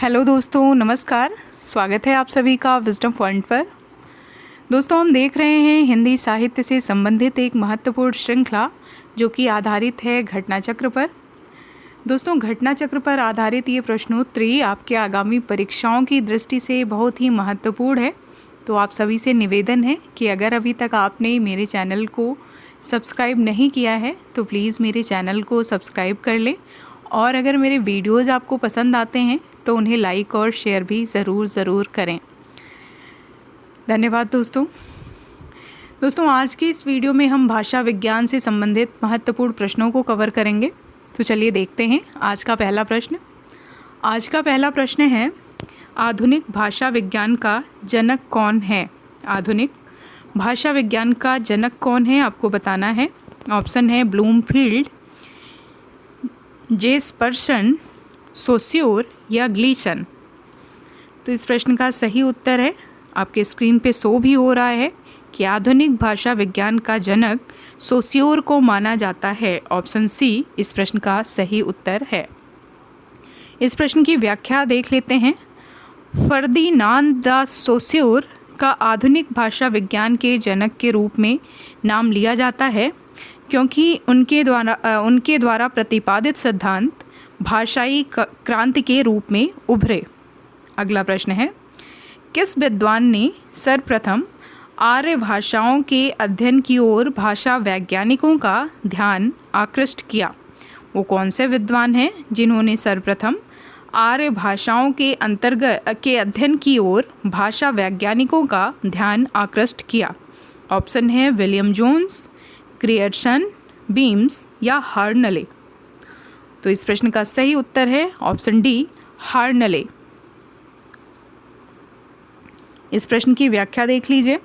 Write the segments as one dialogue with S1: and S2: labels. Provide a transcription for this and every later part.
S1: Hello दोस्तों, नमस्कार। स्वागत है आप सभी का विजडम पॉइंट पर। दोस्तों, हम देख रहे हैं हिंदी साहित्य से संबंधित एक महत्वपूर्ण श्रृंखला जो कि आधारित है घटना चक्र पर। दोस्तों, घटना चक्र पर आधारित ये प्रश्नोत्तरी आपके आगामी परीक्षाओं की दृष्टि से बहुत ही महत्वपूर्ण है। तो आप सभी से निवेदन है कि अगर अभी तक आपने मेरे चैनल को सब्सक्राइब नहीं किया है तो प्लीज़ मेरे चैनल को सब्सक्राइब कर लें, और अगर मेरे वीडियोज़ आपको पसंद आते हैं तो उन्हें लाइक और शेयर भी ज़रूर करें। धन्यवाद दोस्तों, आज की इस वीडियो में हम भाषा विज्ञान से संबंधित महत्वपूर्ण प्रश्नों को कवर करेंगे। तो चलिए देखते हैं आज का पहला प्रश्न। आज का पहला प्रश्न है, आधुनिक भाषा विज्ञान का जनक कौन है? आधुनिक भाषा विज्ञान का जनक कौन है आपको बताना है। ऑप्शन है ब्लूमफील्ड, जेस्पर्सन, सोस्योर या ग्लीसन। तो इस प्रश्न का सही उत्तर है, आपके स्क्रीन पे शो भी हो रहा है कि आधुनिक भाषा विज्ञान का जनक सोस्योर को माना जाता है। ऑप्शन सी इस प्रश्न का सही उत्तर है। इस प्रश्न की व्याख्या देख लेते हैं। फर्दिनांद द सोस्योर का आधुनिक भाषा विज्ञान के जनक के रूप में नाम लिया जाता है क्योंकि उनके द्वारा प्रतिपादित सिद्धांत भाषाई क्रांति के रूप में उभरे। अगला प्रश्न है, किस विद्वान ने सर्वप्रथम आर्य भाषाओं के अध्ययन की ओर भाषा वैज्ञानिकों का ध्यान आकृष्ट किया? वो कौन से विद्वान हैं जिन्होंने सर्वप्रथम आर्य भाषाओं के अध्ययन की ओर भाषा वैज्ञानिकों का ध्यान आकृष्ट किया? ऑप्शन है विलियम जोन्स, ग्रियर्सन, बीम्स या हार्नले। तो इस प्रश्न का सही उत्तर है ऑप्शन डी, हार्नले। इस प्रश्न की व्याख्या देख लीजिए।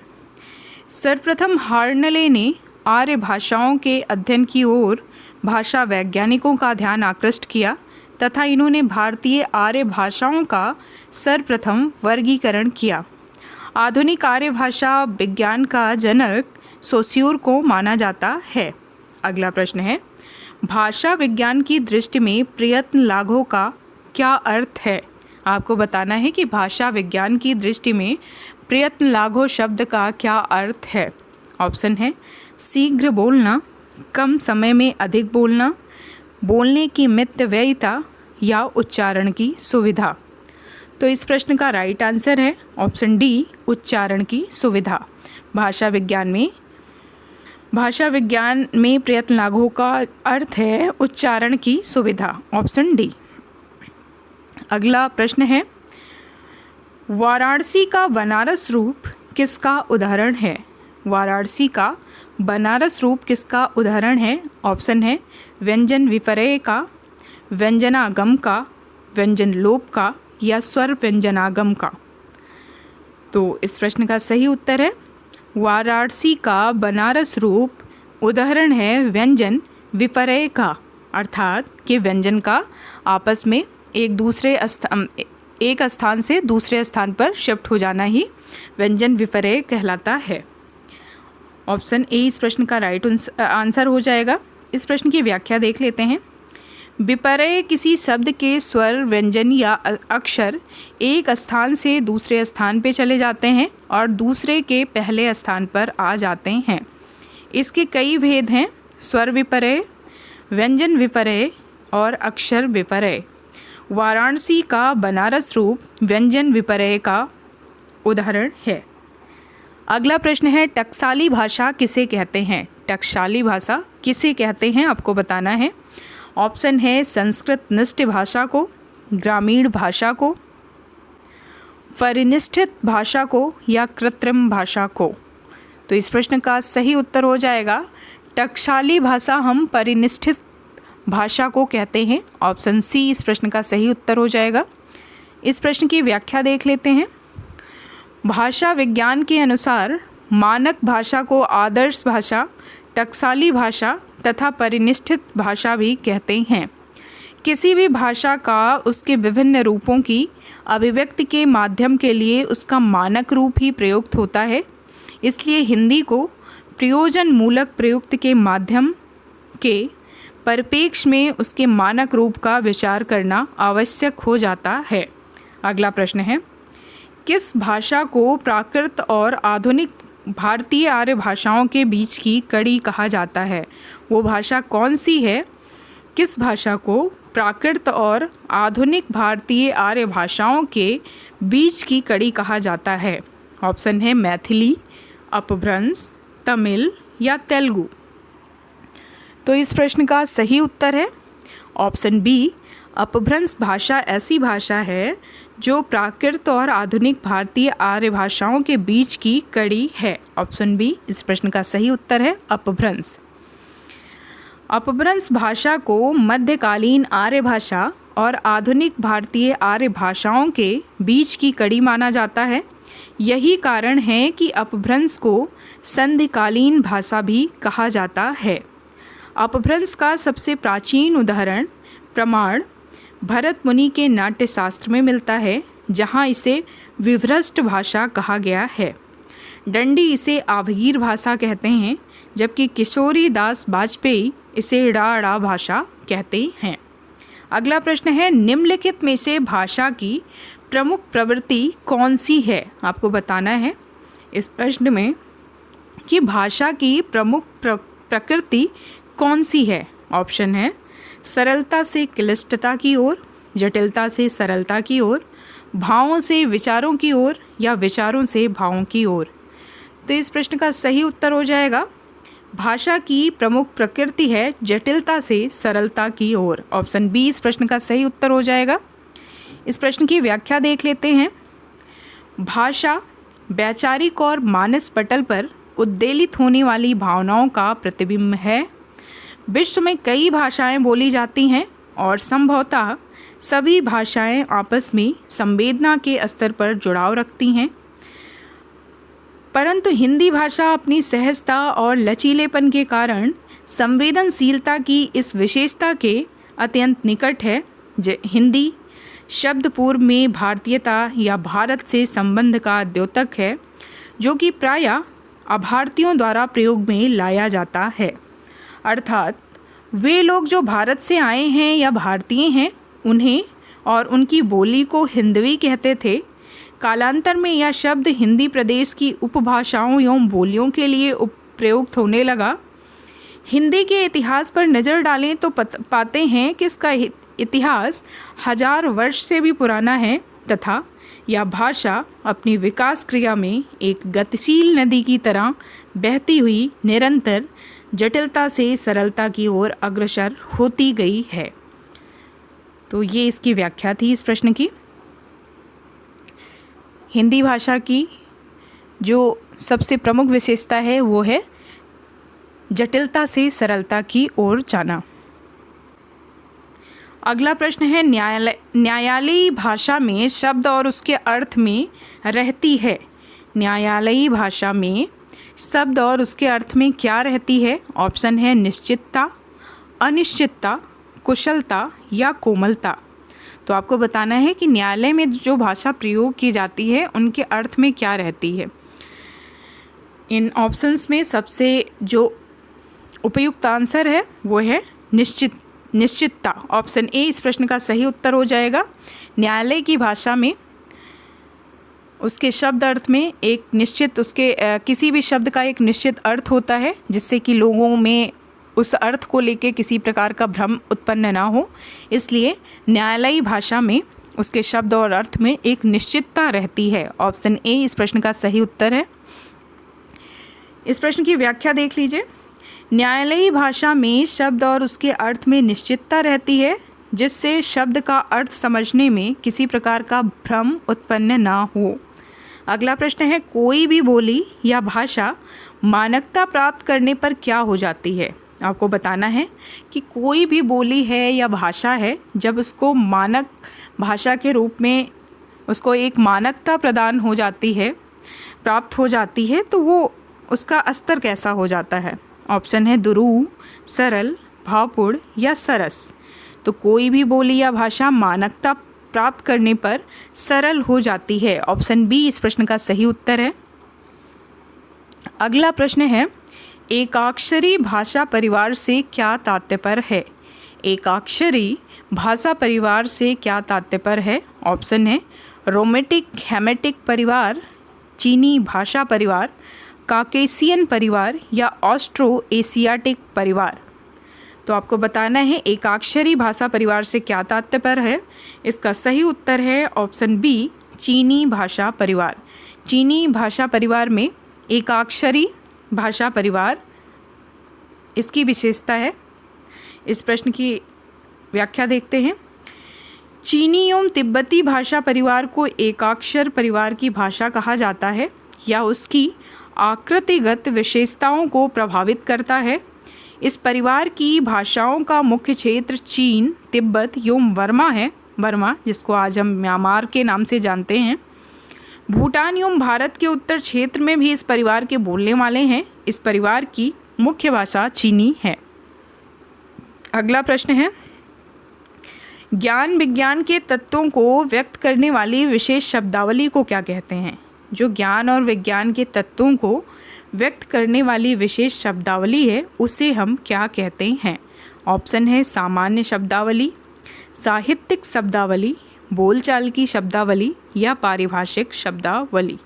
S1: सर्वप्रथम हार्नले ने आर्य भाषाओं के अध्ययन की ओर भाषा वैज्ञानिकों का ध्यान आकृष्ट किया तथा इन्होंने भारतीय आर्य भाषाओं का सर्वप्रथम वर्गीकरण किया। आधुनिक आर्य भाषा विज्ञान का जनक सोस्योर को माना जाता है। अगला प्रश्न है, भाषा विज्ञान की दृष्टि में प्रयत्न लाघव का क्या अर्थ है? आपको बताना है कि भाषा विज्ञान की दृष्टि में प्रयत्न लाघव शब्द का क्या अर्थ है। ऑप्शन है शीघ्र बोलना, कम समय में अधिक बोलना, बोलने की मितव्ययिता या उच्चारण की सुविधा। तो इस प्रश्न का राइट आंसर है ऑप्शन डी, उच्चारण की सुविधा। भाषा विज्ञान में प्रयत्न लाघव का अर्थ है उच्चारण की सुविधा। Option D. अगला प्रश्न है, वाराणसी का बनारस रूप किसका उदाहरण है? वाराणसी का बनारस रूप किसका उदाहरण है? ऑप्शन है व्यंजन विपर्यय का, व्यंजनागम का, व्यंजन लोप का या स्वर व्यंजनागम का। तो इस प्रश्न का सही उत्तर है वाराणसी का बनारस रूप उदाहरण है व्यंजन विपर्यय का, अर्थात कि व्यंजन का आपस में एक स्थान से दूसरे स्थान पर शिफ्ट हो जाना ही व्यंजन विपर्यय कहलाता है। ऑप्शन ए इस प्रश्न का राइट आंसर हो जाएगा। इस प्रश्न की व्याख्या देख लेते हैं। विपर्यय किसी शब्द के स्वर, व्यंजन या अक्षर एक स्थान से दूसरे स्थान पर चले जाते हैं और दूसरे के पहले स्थान पर आ जाते हैं। इसके कई भेद हैं, स्वर विपर्यय, व्यंजन विपर्यय और अक्षर विपर्यय। वाराणसी का बनारस रूप व्यंजन विपर्यय का उदाहरण है। अगला प्रश्न है, टकसाली भाषा किसे कहते हैं? टकसाली भाषा किसे कहते हैं आपको बताना है। ऑप्शन है संस्कृत निष्ठ भाषा को, ग्रामीण भाषा को, परिनिष्ठित भाषा को या कृत्रिम भाषा को। तो इस प्रश्न का सही उत्तर हो जाएगा टकसाली भाषा हम परिनिष्ठित भाषा को कहते हैं। ऑप्शन सी इस प्रश्न का सही उत्तर हो जाएगा। इस प्रश्न की व्याख्या देख लेते हैं। भाषा विज्ञान के अनुसार मानक भाषा को आदर्श भाषा, टकसाली भाषा तथा परिनिष्ठित भाषा भी कहते हैं। किसी भी भाषा का उसके विभिन्न रूपों की अभिव्यक्ति के माध्यम के लिए उसका मानक रूप ही प्रयुक्त होता है। इसलिए हिंदी को प्रयोजन मूलक प्रयुक्त के माध्यम के परिप्रेक्ष्य में उसके मानक रूप का विचार करना आवश्यक हो जाता है। अगला प्रश्न है, किस भाषा को प्राकृत और आधुनिक भारतीय आर्य भाषाओं के बीच की कड़ी कहा जाता है? वो भाषा कौन सी है? किस भाषा को प्राकृत और आधुनिक भारतीय आर्य भाषाओं के बीच की कड़ी कहा जाता है? ऑप्शन है मैथिली, अपभ्रंश, तमिल या तेलुगु। तो इस प्रश्न का सही उत्तर है ऑप्शन बी, अपभ्रंश भाषा ऐसी भाषा है जो प्राकृत और आधुनिक भारतीय आर्य भाषाओं के बीच की कड़ी है। ऑप्शन बी इस प्रश्न का सही उत्तर है अपभ्रंश। अपभ्रंश भाषा को मध्यकालीन आर्य भाषा और आधुनिक भारतीय आर्य भाषाओं के बीच की कड़ी माना जाता है। यही कारण है कि अपभ्रंश को संधिकालीन भाषा भी कहा जाता है। अपभ्रंश का सबसे प्राचीन प्रमाण भरत मुनि के नाट्यशास्त्र में मिलता है, जहाँ इसे विभ्रष्ट भाषा कहा गया है। दंडी इसे आवगीर भाषा कहते हैं, जबकि किशोरी दास वाजपेयी इसे डाड़ा भाषा कहते हैं। अगला प्रश्न है, निम्नलिखित में से भाषा की प्रमुख प्रवृत्ति कौन सी है? आपको बताना है इस प्रश्न में कि भाषा की प्रमुख प्रकृति कौन सी है। ऑप्शन है सरलता से क्लिष्टता की ओर, जटिलता से सरलता की ओर, भावों से विचारों की ओर या विचारों से भावों की ओर। तो इस प्रश्न का सही उत्तर हो जाएगा भाषा की प्रमुख प्रकृति है जटिलता से सरलता की ओर। ऑप्शन बी इस प्रश्न का सही उत्तर हो जाएगा। इस प्रश्न की व्याख्या देख लेते हैं। भाषा वैचारिक और मानस पटल पर उद्वेलित होने वाली भावनाओं का प्रतिबिंब है। विश्व में कई भाषाएं बोली जाती हैं और संभवतः सभी भाषाएं आपस में संवेदना के स्तर पर जुड़ाव रखती हैं, परंतु हिंदी भाषा अपनी सहजता और लचीलेपन के कारण संवेदनशीलता की इस विशेषता के अत्यंत निकट है। हिंदी शब्द पूर्व में भारतीयता या भारत से संबंध का द्योतक है, जो कि प्रायः अभारतीयों द्वारा प्रयोग में लाया जाता है। अर्थात वे लोग जो भारत से आए हैं या भारतीय हैं, उन्हें और उनकी बोली को हिंदवी कहते थे। कालांतर में यह शब्द हिंदी प्रदेश की उपभाषाओं एवं बोलियों के लिए प्रयुक्त होने लगा। हिंदी के इतिहास पर नज़र डालें तो पाते हैं कि इसका इतिहास 1000 वर्ष से भी पुराना है तथा यह भाषा अपनी विकास क्रिया में एक गतिशील नदी की तरह बहती हुई निरंतर जटिलता से सरलता की ओर अग्रसर होती गई है। तो ये इसकी व्याख्या थी इस प्रश्न की। हिंदी भाषा की जो सबसे प्रमुख विशेषता है वो है जटिलता से सरलता की ओर जाना। अगला प्रश्न है, न्यायालयी भाषा में शब्द और उसके अर्थ में रहती है। न्यायालयी भाषा में शब्द और उसके अर्थ में क्या रहती है? ऑप्शन है निश्चितता, अनिश्चितता, कुशलता या कोमलता। तो आपको बताना है कि न्यायालय में जो भाषा प्रयोग की जाती है उनके अर्थ में क्या रहती है। इन ऑप्शंस में सबसे जो उपयुक्त आंसर है वो है निश्चितता। ऑप्शन ए इस प्रश्न का सही उत्तर हो जाएगा। न्यायालय की भाषा में उसके शब्द अर्थ में एक निश्चित किसी भी शब्द का एक निश्चित अर्थ होता है, जिससे कि लोगों में उस अर्थ को लेके किसी प्रकार का भ्रम उत्पन्न ना हो। इसलिए न्यायालयी भाषा में उसके शब्द और अर्थ में एक निश्चितता रहती है। ऑप्शन ए इस प्रश्न का सही उत्तर है। इस प्रश्न की व्याख्या देख लीजिए। न्यायालयी भाषा में शब्द और उसके अर्थ में निश्चितता रहती है, जिससे शब्द का अर्थ समझने में किसी प्रकार का भ्रम उत्पन्न ना हो। अगला प्रश्न है, कोई भी बोली या भाषा मानकता प्राप्त करने पर क्या हो जाती है? आपको बताना है कि कोई भी बोली है या भाषा है, जब उसको मानक भाषा के रूप में उसको एक मानकता प्रदान हो जाती है, प्राप्त हो जाती है, तो वो उसका स्तर कैसा हो जाता है? ऑप्शन है दुरूह, सरल, भावपूर्ण या सरस। तो कोई भी बोली या भाषा मानकता प्राप्त करने पर सरल हो जाती है। ऑप्शन बी इस प्रश्न का सही उत्तर है। अगला प्रश्न है, एकाक्षरी भाषा परिवार से क्या तात्पर्य है? एकाक्षरी भाषा परिवार से क्या तात्पर्य है? ऑप्शन है रोमेटिक हेमेटिक परिवार, चीनी भाषा परिवार, काकेशियन परिवार या ऑस्ट्रो एशियाटिक परिवार। तो आपको बताना है एकाक्षरी भाषा परिवार से क्या तात्पर्य है। इसका सही उत्तर है ऑप्शन बी, चीनी भाषा परिवार। चीनी भाषा परिवार में एकाक्षरी भाषा परिवार इसकी विशेषता है। इस प्रश्न की व्याख्या देखते हैं। चीनी एवं तिब्बती भाषा परिवार को एकाक्षर परिवार की भाषा कहा जाता है या उसकी आकृतिगत विशेषताओं को प्रभावित करता है। इस परिवार की भाषाओं का मुख्य क्षेत्र चीन, तिब्बत एवं बर्मा है, बर्मा जिसको आज हम म्यांमार के नाम से जानते हैं। भूटान एवं भारत के उत्तर क्षेत्र में भी इस परिवार के बोलने वाले हैं। इस परिवार की मुख्य भाषा चीनी है। अगला प्रश्न है, ज्ञान विज्ञान के तत्वों को व्यक्त करने वाली विशेष शब्दावली को क्या कहते हैं। जो ज्ञान और विज्ञान के तत्वों को व्यक्त करने वाली विशेष शब्दावली है उसे हम क्या कहते हैं। ऑप्शन है सामान्य शब्दावली, साहित्यिक शब्दावली, बोलचाल की शब्दावली या पारिभाषिक शब्दावली।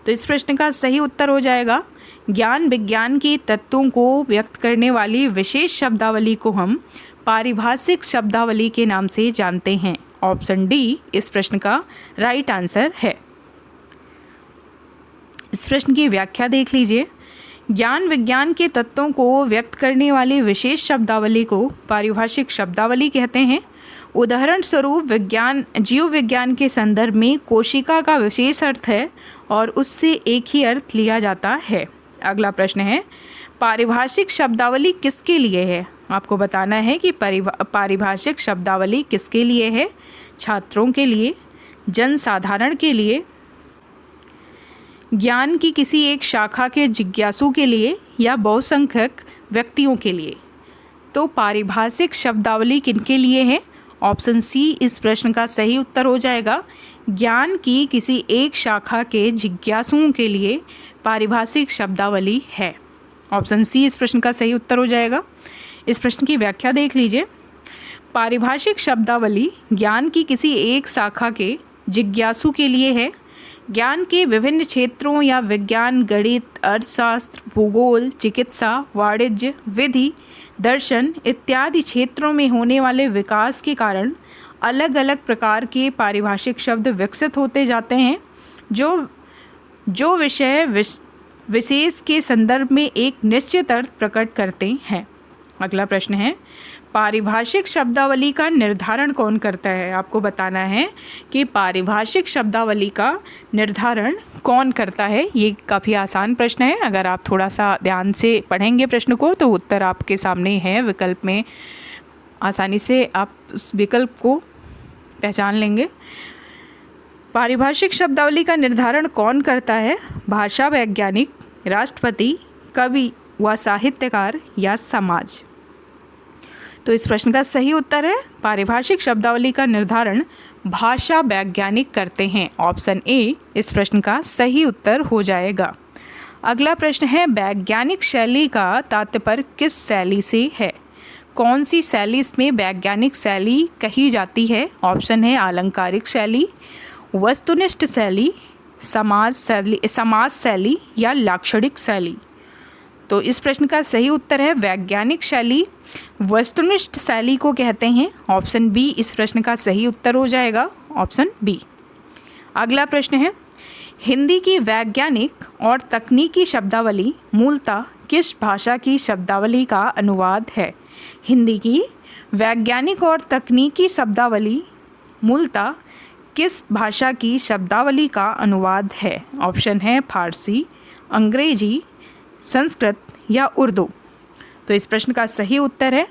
S1: तो इस प्रश्न का सही उत्तर हो जाएगा ज्ञान विज्ञान के तत्वों को व्यक्त करने वाली विशेष शब्दावली को हम पारिभाषिक शब्दावली के नाम से जानते हैं। ऑप्शन डी इस प्रश्न का राइट आंसर है। इस प्रश्न की व्याख्या देख लीजिए। ज्ञान विज्ञान के तत्वों को व्यक्त करने वाली विशेष शब्दावली को पारिभाषिक शब्दावली कहते हैं। उदाहरण स्वरूप विज्ञान जीव विज्ञान के संदर्भ में कोशिका का विशेष अर्थ है और उससे एक ही अर्थ लिया जाता है। अगला प्रश्न है, पारिभाषिक शब्दावली किसके लिए है। आपको बताना है कि पारिभाषिक शब्दावली किसके लिए है। छात्रों के लिए, जनसाधारण के लिए, ज्ञान की किसी एक शाखा के जिज्ञासु के लिए या बहुसंख्यक व्यक्तियों के लिए। तो पारिभाषिक शब्दावली किनके लिए है। ऑप्शन सी इस प्रश्न का सही उत्तर हो जाएगा। ज्ञान की किसी एक शाखा के जिज्ञासुओं के लिए पारिभाषिक शब्दावली है। ऑप्शन सी इस प्रश्न का सही उत्तर हो जाएगा। इस प्रश्न की व्याख्या देख लीजिए। पारिभाषिक शब्दावली ज्ञान की किसी एक शाखा के जिज्ञासु के लिए है। ज्ञान के विभिन्न क्षेत्रों या विज्ञान, गणित, अर्थशास्त्र, भूगोल, चिकित्सा, वाणिज्य, विधि, दर्शन इत्यादि क्षेत्रों में होने वाले विकास के कारण अलग अलग प्रकार के पारिभाषिक शब्द विकसित होते जाते हैं जो विषय विशेष के संदर्भ में एक निश्चित अर्थ प्रकट करते हैं। अगला प्रश्न है, पारिभाषिक शब्दावली का निर्धारण कौन करता है। आपको बताना है कि पारिभाषिक शब्दावली का निर्धारण कौन करता है। ये काफ़ी आसान प्रश्न है। अगर आप थोड़ा सा ध्यान से पढ़ेंगे प्रश्न को तो उत्तर आपके सामने है विकल्प में, आसानी से आप उस विकल्प को पहचान लेंगे। पारिभाषिक शब्दावली का निर्धारण कौन करता है। भाषा वैज्ञानिक, राष्ट्रपति, कवि व साहित्यकार या समाज। तो इस प्रश्न का सही उत्तर है पारिभाषिक शब्दावली का निर्धारण भाषा वैज्ञानिक करते हैं। ऑप्शन ए इस प्रश्न का सही उत्तर हो जाएगा। अगला प्रश्न है, वैज्ञानिक शैली का तात्पर्य किस शैली से है। कौन सी शैली इसमें वैज्ञानिक शैली कही जाती है। ऑप्शन है आलंकारिक शैली, वस्तुनिष्ठ शैली, समाज शैली या लाक्षणिक शैली। तो इस प्रश्न का सही उत्तर है वैज्ञानिक शैली वस्तुनिष्ठ शैली को कहते हैं। ऑप्शन बी इस प्रश्न का सही उत्तर हो जाएगा। Option B. अगला प्रश्न है, हिंदी की वैज्ञानिक और तकनीकी शब्दावली मूलतः किस भाषा की शब्दावली का अनुवाद है। हिंदी की वैज्ञानिक और तकनीकी शब्दावली मूलतः किस भाषा की शब्दावली का अनुवाद है। ऑप्शन है फारसी, अंग्रेजी, संस्कृत या उर्दू। तो इस प्रश्न का सही उत्तर है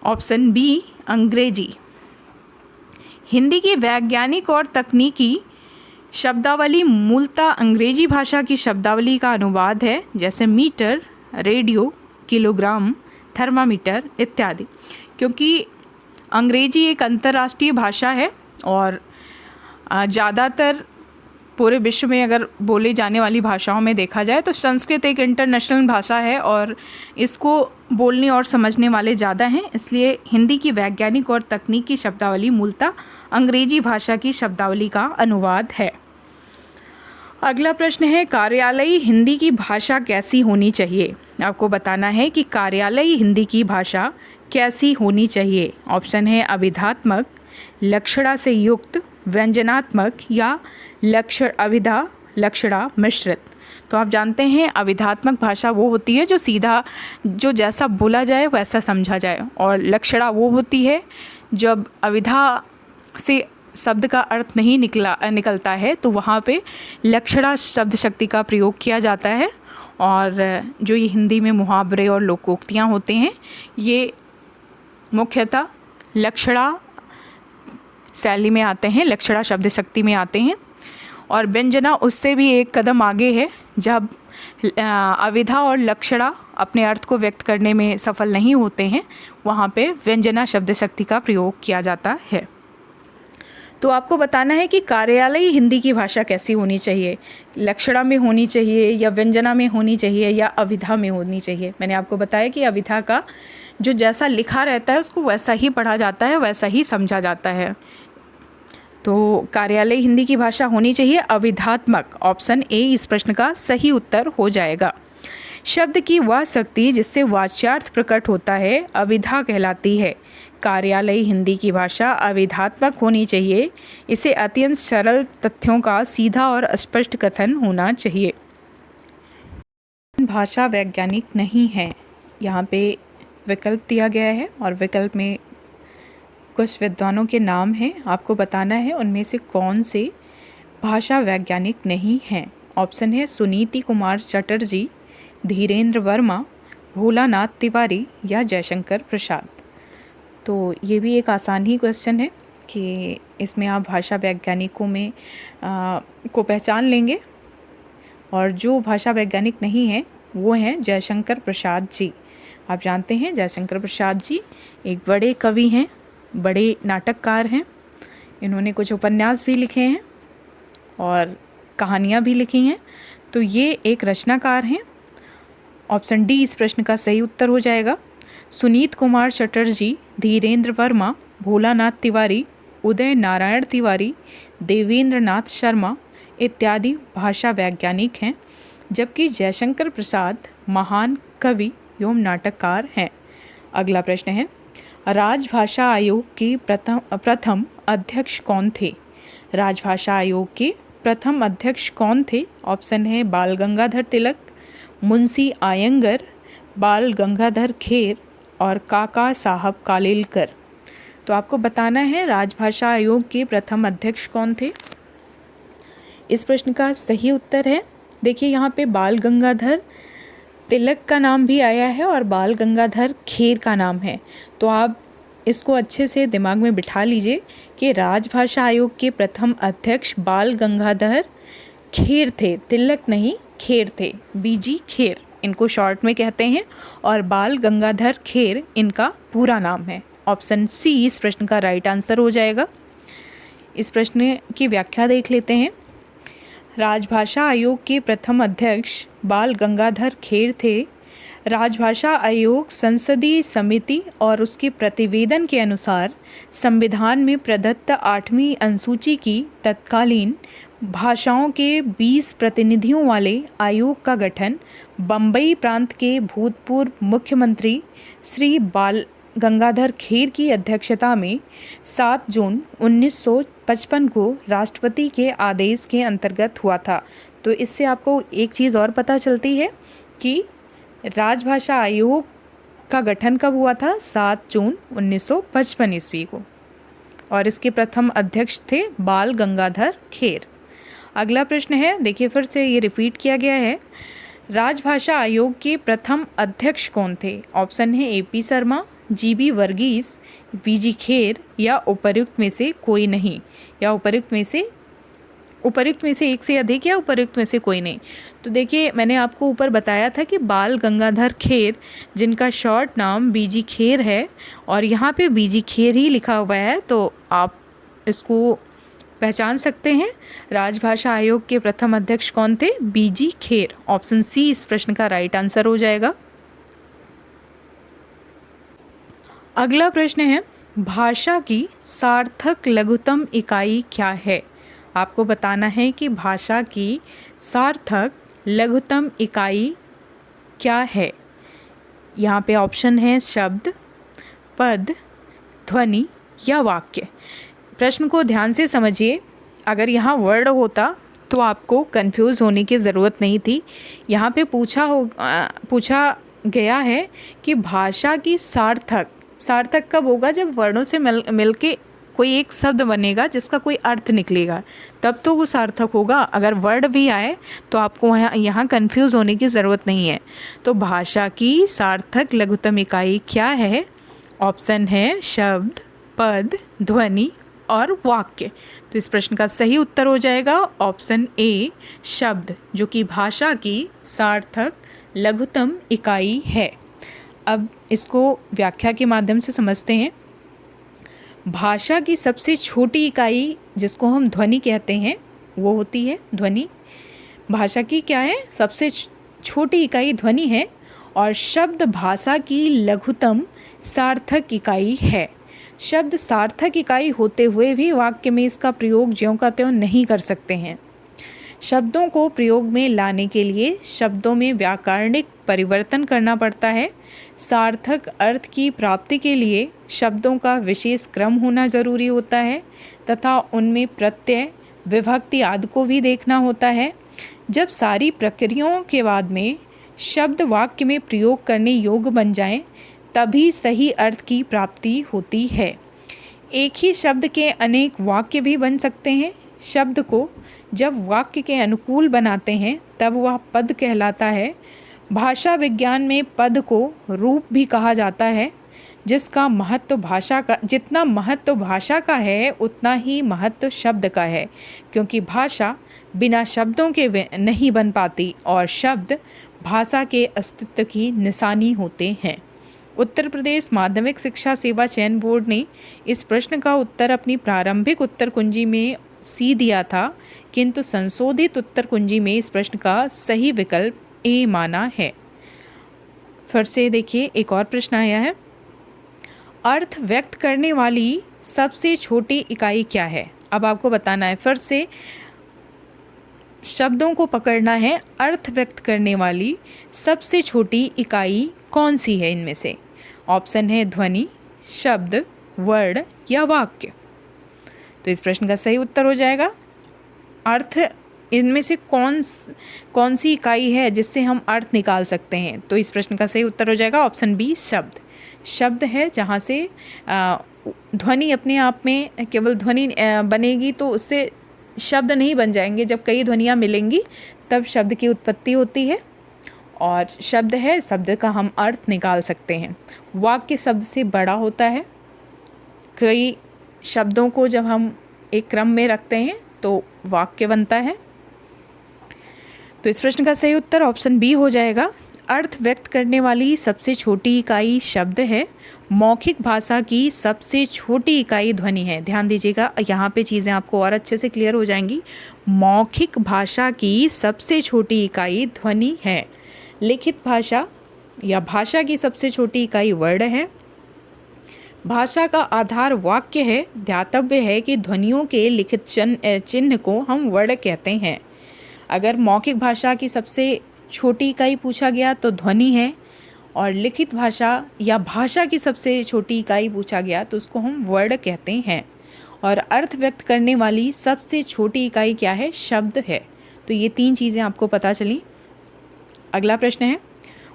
S1: ऑप्शन बी अंग्रेजी। हिंदी की वैज्ञानिक और तकनीकी शब्दावली मूलतः अंग्रेजी भाषा की शब्दावली का अनुवाद है, जैसे मीटर, रेडियो, किलोग्राम, थर्मामीटर इत्यादि। क्योंकि अंग्रेजी एक अंतर्राष्ट्रीय भाषा है और ज़्यादातर पूरे विश्व में अगर बोली जाने वाली भाषाओं में देखा जाए तो संस्कृत एक इंटरनेशनल भाषा है और इसको बोलने और समझने वाले ज़्यादा हैं, इसलिए हिंदी की वैज्ञानिक और तकनीकी शब्दावली मूलतः अंग्रेजी भाषा की शब्दावली का अनुवाद है। अगला प्रश्न है, कार्यालयी हिंदी की भाषा कैसी होनी चाहिए? आपको बताना है कि कार्यालयी हिंदी की भाषा कैसी होनी चाहिए। ऑप्शन है अभिधात्मक, लक्षणा से युक्त, व्यंजनात्मक या अभिधा लक्षणा मिश्रित। तो आप जानते हैं अभिधात्मक भाषा वो होती है जो सीधा, जो जैसा बोला जाए वैसा समझा जाए, और लक्षणा वो होती है जब अभिधा से शब्द का अर्थ नहीं निकलता है तो वहाँ पे लक्षणा शब्द शक्ति का प्रयोग किया जाता है। और जो ये हिंदी में मुहावरे और लोकोक्तियाँ होते हैं ये मुख्यतः लक्षणा शैली में आते हैं, लक्षणा शब्द शक्ति में आते हैं। और व्यंजना उससे भी एक कदम आगे है, जब अभिधा और लक्षणा अपने अर्थ को व्यक्त करने में सफल नहीं होते हैं वहाँ पे व्यंजना शब्द शक्ति का प्रयोग किया जाता है। तो आपको बताना है कि कार्यालयी हिंदी की भाषा कैसी होनी चाहिए, लक्षणा में होनी चाहिए या व्यंजना में होनी चाहिए या अभिधा में होनी चाहिए। मैंने आपको बताया कि अभिधा का जो जैसा लिखा रहता है उसको वैसा ही पढ़ा जाता है, वैसा ही समझा जाता है। तो कार्यालयी हिंदी की भाषा होनी चाहिए अभिधात्मक। ऑप्शन ए इस प्रश्न का सही उत्तर हो जाएगा। शब्द की वह शक्ति जिससे वाच्यार्थ प्रकट होता है अभिधा कहलाती है। कार्यालयी हिंदी की भाषा अभिधात्मक होनी चाहिए। इसे अत्यंत सरल तथ्यों का सीधा और स्पष्ट कथन होना चाहिए। भाषा वैज्ञानिक नहीं है, यहाँ पे विकल्प दिया गया है और विकल्प में कुछ विद्वानों के नाम हैं। आपको बताना है उनमें से कौन से भाषा वैज्ञानिक नहीं हैं। ऑप्शन है सुनीति कुमार चटर्जी, धीरेन्द्र वर्मा, भोलानाथ तिवारी या जयशंकर प्रसाद। तो ये भी एक आसान ही क्वेश्चन है कि इसमें आप भाषा वैज्ञानिकों में को पहचान लेंगे, और जो भाषा वैज्ञानिक नहीं है वो हैं जयशंकर प्रसाद जी। आप जानते हैं जयशंकर प्रसाद जी एक बड़े कवि हैं, बड़े नाटककार हैं। इन्होंने कुछ उपन्यास भी लिखे हैं और कहानियाँ भी लिखी हैं, तो ये एक रचनाकार हैं। ऑप्शन डी इस प्रश्न का सही उत्तर हो जाएगा। सुनीत कुमार चटर्जी, धीरेन्द्र वर्मा, भोलानाथ तिवारी, उदय नारायण तिवारी, देवेंद्र नाथ शर्मा इत्यादि भाषा वैज्ञानिक हैं, जबकि जयशंकर प्रसाद महान कवि एवं नाटककार हैं। अगला प्रश्न है, राजभाषा आयोग के प्रथम अध्यक्ष कौन थे? राजभाषा आयोग के प्रथम अध्यक्ष कौन थे? ऑप्शन है बाल गंगाधर तिलक, मुंशी आयंगर, बाल गंगाधर खेर और काका साहब कालेलकर। तो आपको बताना है राजभाषा आयोग के प्रथम अध्यक्ष कौन थे। इस प्रश्न का सही उत्तर है, देखिए यहाँ पे बाल गंगाधर तिलक का नाम भी आया है और बाल गंगाधर खेर का नाम है। तो आप इसको अच्छे से दिमाग में बिठा लीजिए कि राजभाषा आयोग के प्रथम अध्यक्ष बाल गंगाधर खेर थे, तिलक नहीं खेर थे, बीजी खेर इनको शॉर्ट में कहते हैं, और बाल गंगाधर खेर इनका पूरा नाम है। ऑप्शन सी इस प्रश्न का राइट आंसर हो जाएगा। इस प्रश्न की व्याख्या देख लेते हैं। राजभाषा आयोग के प्रथम अध्यक्ष बाल गंगाधर खेर थे। राजभाषा आयोग संसदीय समिति और उसके प्रतिवेदन के अनुसार संविधान में प्रदत्त 8वीं अनुसूची की तत्कालीन भाषाओं के 20 प्रतिनिधियों वाले आयोग का गठन बम्बई प्रांत के भूतपूर्व मुख्यमंत्री श्री बाल गंगाधर खेर की अध्यक्षता में 7 जून 1955 को राष्ट्रपति के आदेश के अंतर्गत हुआ था। तो इससे आपको एक चीज़ और पता चलती है कि राजभाषा आयोग का गठन कब हुआ था? 7 जून 1955 ईस्वी को, और इसके प्रथम अध्यक्ष थे बाल गंगाधर खेर। अगला प्रश्न है, देखिए फिर से ये रिपीट किया गया है। राजभाषा आयोग के प्रथम अध्यक्ष कौन थे? ऑप्शन है AP Sharma, GB Varghese, VG Kher या उपर्युक्त में से कोई नहीं, या उपर्युक्त में से एक से अधिक या उपर्युक्त में से कोई नहीं। तो देखिए मैंने आपको ऊपर बताया था कि बाल गंगाधर खेर जिनका शॉर्ट नाम BG खेर है और यहाँ पे BG खेर ही लिखा हुआ है, तो आप इसको पहचान सकते हैं? राजभाषा आयोग के प्रथम अध्यक्ष कौन थे? बीजी खेर। ऑप्शन सी इस प्रश्न का राइट आंसर हो जाएगा। अगला प्रश्न है, भाषा की सार्थक लघुत्तम इकाई क्या है? आपको बताना है कि भाषा की सार्थक लघुत्तम इकाई क्या है। यहाँ पे ऑप्शन है शब्द, पद, ध्वनि या वाक्य। प्रश्न को ध्यान से समझिए। अगर यहाँ वर्ड होता तो आपको कंफ्यूज होने की ज़रूरत नहीं थी। यहाँ पे पूछा गया है कि भाषा की सार्थक कब होगा? जब वर्णों से मिल के कोई एक शब्द बनेगा जिसका कोई अर्थ निकलेगा, तब तो वो सार्थक होगा। अगर वर्ड भी आए तो आपको यहाँ कंफ्यूज होने की ज़रूरत नहीं है। तो भाषा की सार्थक लघुत्तम इकाई क्या है? ऑप्शन है शब्द, पद, ध्वनि और वाक्य। तो इस प्रश्न का सही उत्तर हो जाएगा ऑप्शन ए शब्द, जो कि भाषा की सार्थक लघुत्तम इकाई है। अब इसको व्याख्या के माध्यम से समझते हैं। भाषा की सबसे छोटी इकाई जिसको हम ध्वनि कहते हैं वो होती है ध्वनि। भाषा की क्या है? सबसे छोटी इकाई ध्वनि है। और शब्द भाषा की लघुत्तम सार्थक इकाई है। शब्द सार्थक इकाई होते हुए भी वाक्य में इसका प्रयोग ज्यों का त्यों नहीं कर सकते हैं। शब्दों को प्रयोग में लाने के लिए शब्दों में व्याकरणिक परिवर्तन करना पड़ता है। सार्थक अर्थ की प्राप्ति के लिए शब्दों का विशेष क्रम होना ज़रूरी होता है तथा उनमें प्रत्यय, विभक्ति आदि को भी देखना होता है। जब सारी प्रक्रियाओं के बाद में शब्द वाक्य में प्रयोग करने योग्य बन जाएं, तभी सही अर्थ की प्राप्ति होती है। एक ही शब्द के अनेक वाक्य भी बन सकते हैं। शब्द को जब वाक्य के अनुकूल बनाते हैं तब वह पद कहलाता है। भाषा विज्ञान में पद को रूप भी कहा जाता है। जितना महत्व भाषा का है उतना ही महत्व शब्द का है, क्योंकि भाषा बिना शब्दों के नहीं बन पाती और शब्द भाषा के अस्तित्व की निशानी होते हैं। उत्तर प्रदेश माध्यमिक शिक्षा सेवा चयन बोर्ड ने इस प्रश्न का उत्तर अपनी प्रारंभिक उत्तर कुंजी में सी दिया था, किंतु संशोधित उत्तर कुंजी में इस प्रश्न का सही विकल्प ए माना है। फिर से देखिए, एक और प्रश्न आया है। अर्थ व्यक्त करने वाली सबसे छोटी इकाई क्या है? अब आपको बताना है, फिर से शब्दों को पकड़ना है। अर्थ व्यक्त करने वाली सबसे छोटी इकाई कौन सी है इनमें से? ऑप्शन है ध्वनि, शब्द, वर्ड या वाक्य। तो इस प्रश्न का सही उत्तर हो जाएगा अर्थ। इनमें से कौन सी इकाई है जिससे हम अर्थ निकाल सकते हैं? तो इस प्रश्न का सही उत्तर हो जाएगा ऑप्शन बी शब्द। शब्द है जहाँ से ध्वनि अपने आप में केवल ध्वनि बनेगी, तो उससे शब्द नहीं बन जाएंगे। जब कई ध्वनियाँ मिलेंगी तब शब्द की उत्पत्ति होती है। और शब्द है, शब्द का हम अर्थ निकाल सकते हैं। वाक्य शब्द से बड़ा होता है। कई शब्दों को जब हम एक क्रम में रखते हैं तो वाक्य बनता है। तो इस प्रश्न का सही उत्तर ऑप्शन बी हो जाएगा। अर्थ व्यक्त करने वाली सबसे छोटी इकाई शब्द है। मौखिक भाषा की सबसे छोटी इकाई ध्वनि है। ध्यान दीजिएगा, यहाँ पे चीज़ें आपको और अच्छे से क्लियर हो जाएंगी। मौखिक भाषा की सबसे छोटी इकाई ध्वनि है। लिखित भाषा या भाषा की सबसे छोटी इकाई वर्ड है। भाषा का आधार वाक्य है। ध्यातव्य है कि ध्वनियों के लिखित चिन्ह को हम वर्ड कहते हैं। अगर मौखिक भाषा की सबसे छोटी इकाई पूछा गया तो ध्वनि है, और लिखित भाषा या भाषा की सबसे छोटी इकाई पूछा गया तो उसको हम वर्ड कहते हैं। और अर्थ व्यक्त करने वाली सबसे छोटी इकाई क्या है? शब्द है। तो ये तीन चीज़ें आपको पता चली। अगला प्रश्न है,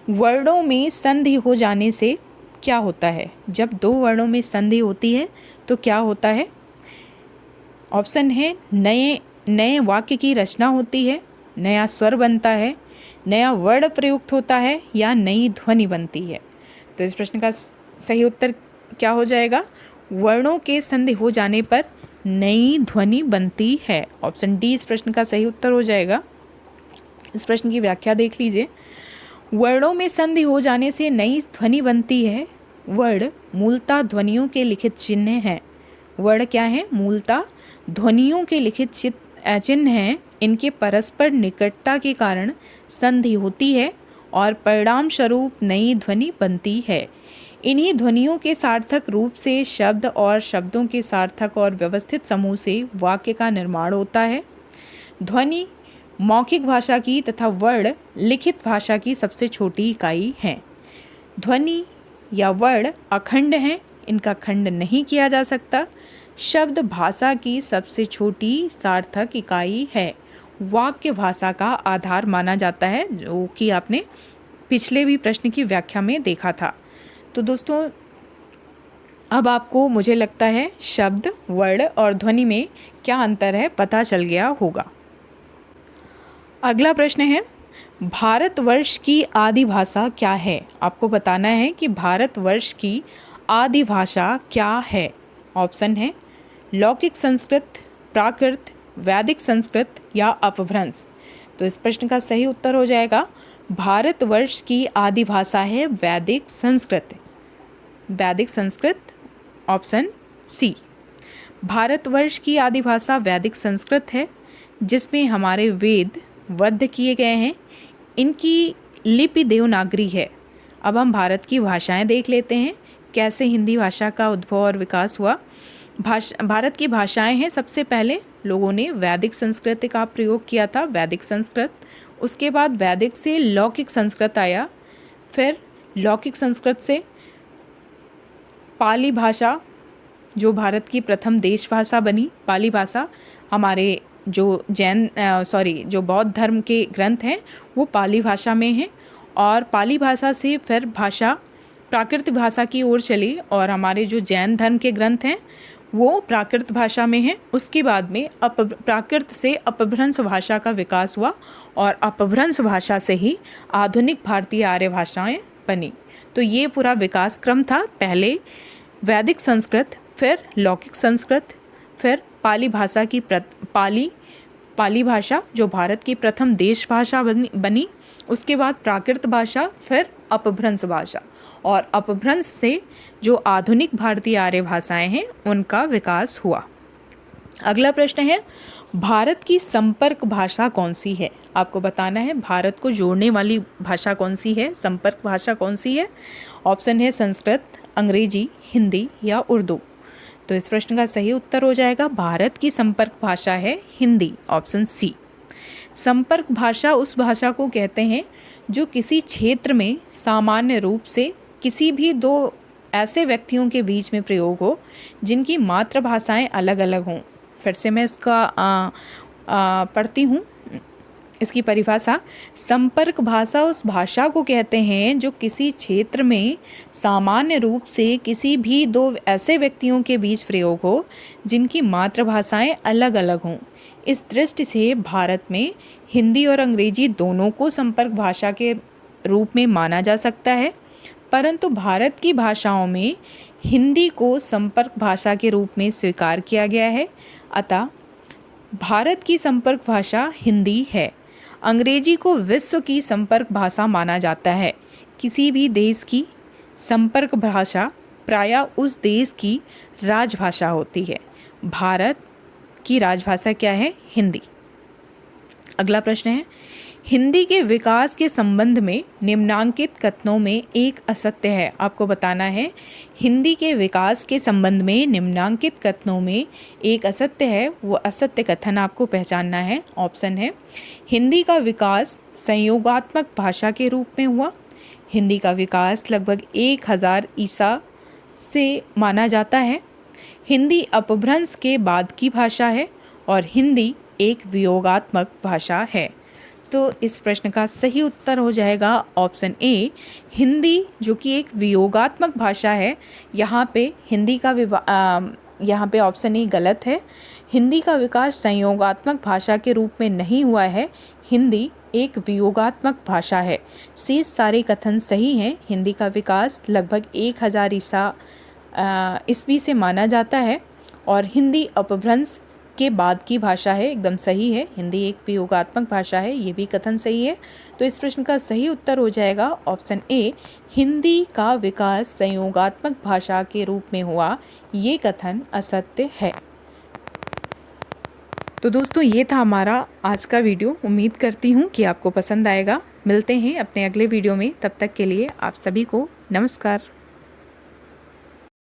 S1: वर्णों में संधि हो जाने से क्या होता है? जब दो वर्णों में संधि होती है तो क्या होता है? ऑप्शन है नए वाक्य की रचना होती है, नया स्वर बनता है, नया वर्ण प्रयुक्त होता है या नई ध्वनि बनती है। तो इस प्रश्न का सही उत्तर क्या हो जाएगा? वर्णों के संधि हो जाने पर नई ध्वनि बनती है। ऑप्शन डी इस प्रश्न का सही उत्तर हो जाएगा। इस प्रश्न की व्याख्या देख लीजिए। वर्णों में संधि हो जाने से नई ध्वनि बनती है। वर्ण मूलतः ध्वनियों के लिखित चिन्ह हैं। वर्ण क्या है? मूलतः ध्वनियों के लिखित चिन्ह हैं, इनके परस्पर निकटता के कारण संधि होती है और परिणाम स्वरूप नई ध्वनि बनती है। इन्हीं ध्वनियों के सार्थक रूप से शब्द और शब्दों के सार्थक और व्यवस्थित समूह से वाक्य का निर्माण होता है। ध्वनि मौखिक भाषा की तथा वर्ण लिखित भाषा की सबसे छोटी इकाई है। ध्वनि या वर्ण अखंड हैं, इनका खंड नहीं किया जा सकता। शब्द भाषा की सबसे छोटी सार्थक इकाई है। वाक्य भाषा का आधार माना जाता है, जो कि आपने पिछले भी प्रश्न की व्याख्या में देखा था। तो दोस्तों, अब आपको मुझे लगता है शब्द, वर्ण और ध्वनि में क्या अंतर है पता चल गया होगा। अगला प्रश्न है, भारतवर्ष की आदि भाषा क्या है? आपको बताना है कि भारतवर्ष की आदि भाषा क्या है। ऑप्शन है लौकिक संस्कृत, प्राकृत, वैदिक संस्कृत या अपभ्रंश। तो इस प्रश्न का सही उत्तर हो जाएगा भारतवर्ष की आदि भाषा है वैदिक संस्कृत। वैदिक संस्कृत, ऑप्शन सी। भारतवर्ष की आदि भाषा वैदिक संस्कृत है, जिसमें हमारे वेद वद्ध किए गए हैं। इनकी लिपि देवनागरी है। अब हम भारत की भाषाएं देख लेते हैं, कैसे हिंदी भाषा का उद्भव और विकास हुआ। भारत की भाषाएं हैं, सबसे पहले लोगों ने वैदिक संस्कृत का प्रयोग किया था, वैदिक संस्कृत। उसके बाद वैदिक से लौकिक संस्कृत आया, फिर लौकिक संस्कृत से पाली भाषा, जो भारत की प्रथम देश भाषा बनी। पाली भाषा हमारे जो जो बौद्ध धर्म के ग्रंथ हैं वो पाली भाषा में हैं, और पाली भाषा से फिर भाषा प्राकृत भाषा की ओर चली, और हमारे जो जैन धर्म के ग्रंथ हैं वो प्राकृत भाषा में हैं। उसके बाद में प्राकृत से अपभ्रंश भाषा का विकास हुआ, और अपभ्रंश भाषा से ही आधुनिक भारतीय आर्य भाषाएं बनी। तो ये पूरा विकास क्रम था। पहले वैदिक संस्कृत, फिर लौकिक संस्कृत, फिर पाली भाषा की पाली भाषा जो भारत की प्रथम देश भाषा बनी। उसके बाद प्राकृत भाषा, फिर अपभ्रंश भाषा, और अपभ्रंश से जो आधुनिक भारतीय आर्य भाषाएं हैं उनका विकास हुआ। अगला प्रश्न है, भारत की संपर्क भाषा कौन सी है? आपको बताना है भारत को जोड़ने वाली भाषा कौन सी है, संपर्क भाषा कौन सी है। ऑप्शन है संस्कृत, अंग्रेजी, हिंदी या उर्दू। तो इस प्रश्न का सही उत्तर हो जाएगा भारत की संपर्क भाषा है हिंदी, ऑप्शन सी। संपर्क भाषा उस भाषा को कहते हैं जो किसी क्षेत्र में सामान्य रूप से किसी भी दो ऐसे व्यक्तियों के बीच में प्रयोग हो जिनकी मातृभाषाएं अलग अलग हों। फिर से मैं इसका पढ़ती हूँ इसकी परिभाषा। संपर्क भाषा उस भाषा को कहते हैं जो किसी क्षेत्र में सामान्य रूप से किसी भी दो ऐसे व्यक्तियों के बीच प्रयोग हो जिनकी मातृभाषाएं अलग अलग हों। इस दृष्टि से भारत में हिंदी और अंग्रेजी दोनों को संपर्क भाषा के रूप में माना जा सकता है, परंतु भारत की भाषाओं में हिंदी को संपर्क भाषा के रूप में स्वीकार किया गया है। अतः भारत की संपर्क भाषा हिंदी है। अंग्रेजी को विश्व की संपर्क भाषा माना जाता है। किसी भी देश की संपर्क भाषा प्रायः उस देश की राजभाषा होती है। भारत की राजभाषा क्या है? हिंदी। अगला प्रश्न है, हिंदी के विकास के संबंध में निम्नांकित कथनों में एक असत्य है। आपको बताना है हिंदी के विकास के संबंध में निम्नांकित कथनों में एक असत्य है, वो असत्य कथन आपको पहचानना है। ऑप्शन है हिंदी का विकास संयोगात्मक भाषा के रूप में हुआ। हिंदी का विकास लगभग 1000 ईसा से माना जाता है। हिंदी अपभ्रंश के बाद की भाषा है, और हिंदी एक वियोगात्मक भाषा है। तो इस प्रश्न का सही उत्तर हो जाएगा ऑप्शन ए, हिंदी जो कि एक वियोगात्मक भाषा है। यहाँ पे हिंदी का यहाँ पे ऑप्शन ए गलत है। हिंदी का विकास संयोगात्मक भाषा के रूप में नहीं हुआ है, हिंदी एक वियोगात्मक भाषा है। शेष सारे कथन सही हैं। हिंदी का विकास लगभग 1000 ईस्वी से माना जाता है, और हिंदी अपभ्रंश के बाद की भाषा है, एकदम सही है। हिंदी एक वियोगात्मक भाषा है, ये भी कथन सही है। तो इस प्रश्न का सही उत्तर हो जाएगा ऑप्शन ए, हिंदी का विकास संयोगात्मक भाषा के रूप में हुआ, ये कथन असत्य है। तो दोस्तों ये था हमारा आज का वीडियो। उम्मीद करती हूँ कि आपको पसंद आएगा। मिलते हैं अपने अगले वीडियो में, तब तक के लिए आप सभी को नमस्कार।